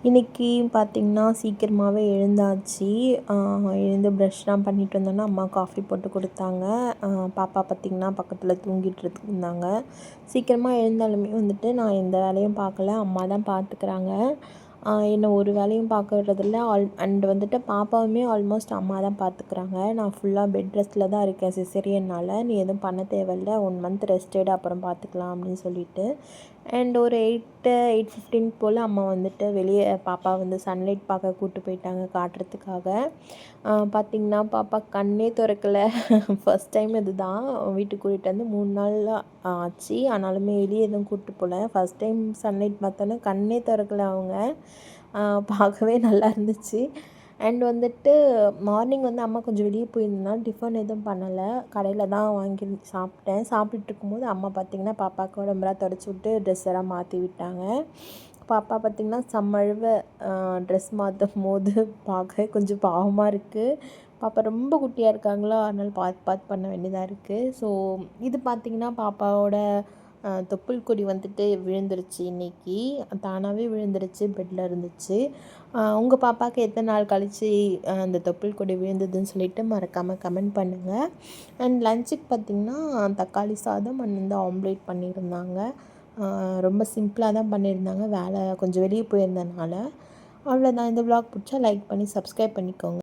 இன்றைக்கி பார்த்திங்கன்னா சீக்கிரமாகவே எழுந்தாச்சு. எழுந்து ப்ரஷ்லாம் பண்ணிட்டு வந்தோன்னா அம்மா காஃபி போட்டு கொடுத்தாங்க. பாப்பா பார்த்திங்கன்னா பக்கத்தில் தூங்கிட்டு இருந்தாங்க. சீக்கிரமாக எழுந்தாலுமே வந்துட்டு நான் எந்த வேலையும் பார்க்கல, அம்மா தான் பார்த்துக்கிறாங்க. என்ன ஒரு வேலையும் பார்க்க விடுறதில்ல. அண்ட் வந்துட்டு பாப்பாவுமே ஆல்மோஸ்ட் அம்மா தான் பார்த்துக்கிறாங்க. நான் ஃபுல்லாக பெட் ரெஸ்ட்டில் தான் இருக்கேன் சிசேரியனால். நீ எதுவும் பண்ண தேவையில்ல, 1 மந்த் ரெஸ்ட் எடு, அப்புறம் பார்த்துக்கலாம் அப்படின்னு சொல்லிட்டு. அண்ட் ஒரு 8:15 போல் அம்மா வந்துட்டு வெளியே பாப்பா வந்து சன்லைட் பார்க்க கூப்பிட்டு போயிட்டாங்க காட்டுறதுக்காக. பார்த்திங்கன்னா பாப்பா கண்ணே திறக்கலை. ஃபஸ்ட் டைம் இதுதான். வீட்டுக்கு கூட்டிகிட்டு வந்து 3 நாள் ஆச்சு. ஆனாலுமே வெளியே எதுவும் கூப்பிட்டு போகல. ஃபஸ்ட் டைம் சன்லைட் பார்த்தோன்னே கண்ணே திறக்கலை அவங்க. பார்க்கவே நல்லா இருந்துச்சு. அண்ட் வந்துட்டு மார்னிங் வந்து அம்மா கொஞ்சம் வெளியே போயிருந்தனால டிஃபன் எதுவும் பண்ணலை, கடையில் தான் வாங்கி சாப்பிட்டேன். சாப்பிட்டுட்டு இருக்கும்போது அம்மா பார்த்திங்கன்னா பாப்பாவுக்கு உடம்பெல்லாம் தொடச்சி விட்டு ட்ரெஸ் எல்லாம் மாற்றி விட்டாங்க. பாப்பா பார்த்திங்கன்னா செம்மழுவ ட்ரெஸ் மாற்றும் போது பார்க்க கொஞ்சம் பாவமாக இருக்குது. பாப்பா ரொம்ப குட்டியாக இருக்காங்களா, அதனால் பார்த்து பார்த்து பண்ண வேண்டியதாக இருக்குது. ஸோ இது பார்த்திங்கன்னா பாப்பாவோட தொப்புள் கொடி வந்துட்டு விழுந்துருச்சு. இன்றைக்கி தானாகவே விழுந்துருச்சு, பெட்டில் இருந்துச்சு. உங்கள் பாப்பாவுக்கு எத்தனை நாள் கழித்து அந்த தொப்புள் கொடி விழுந்ததுன்னு சொல்லிவிட்டு மறக்காமல் கமெண்ட் பண்ணுங்கள். அண்ட் லஞ்சுக்கு பார்த்திங்கன்னா தக்காளி சாதம் அண்ட் வந்து ஆம்லேட் பண்ணியிருந்தாங்க. ரொம்ப சிம்பிளாக தான் பண்ணியிருந்தாங்க, வேலை கொஞ்சம் வெளியே போயிருந்தனால. அவ்வளோதான். இந்த விலாக் பிடிச்சா லைக் பண்ணி சப்ஸ்கிரைப் பண்ணிக்கோங்க.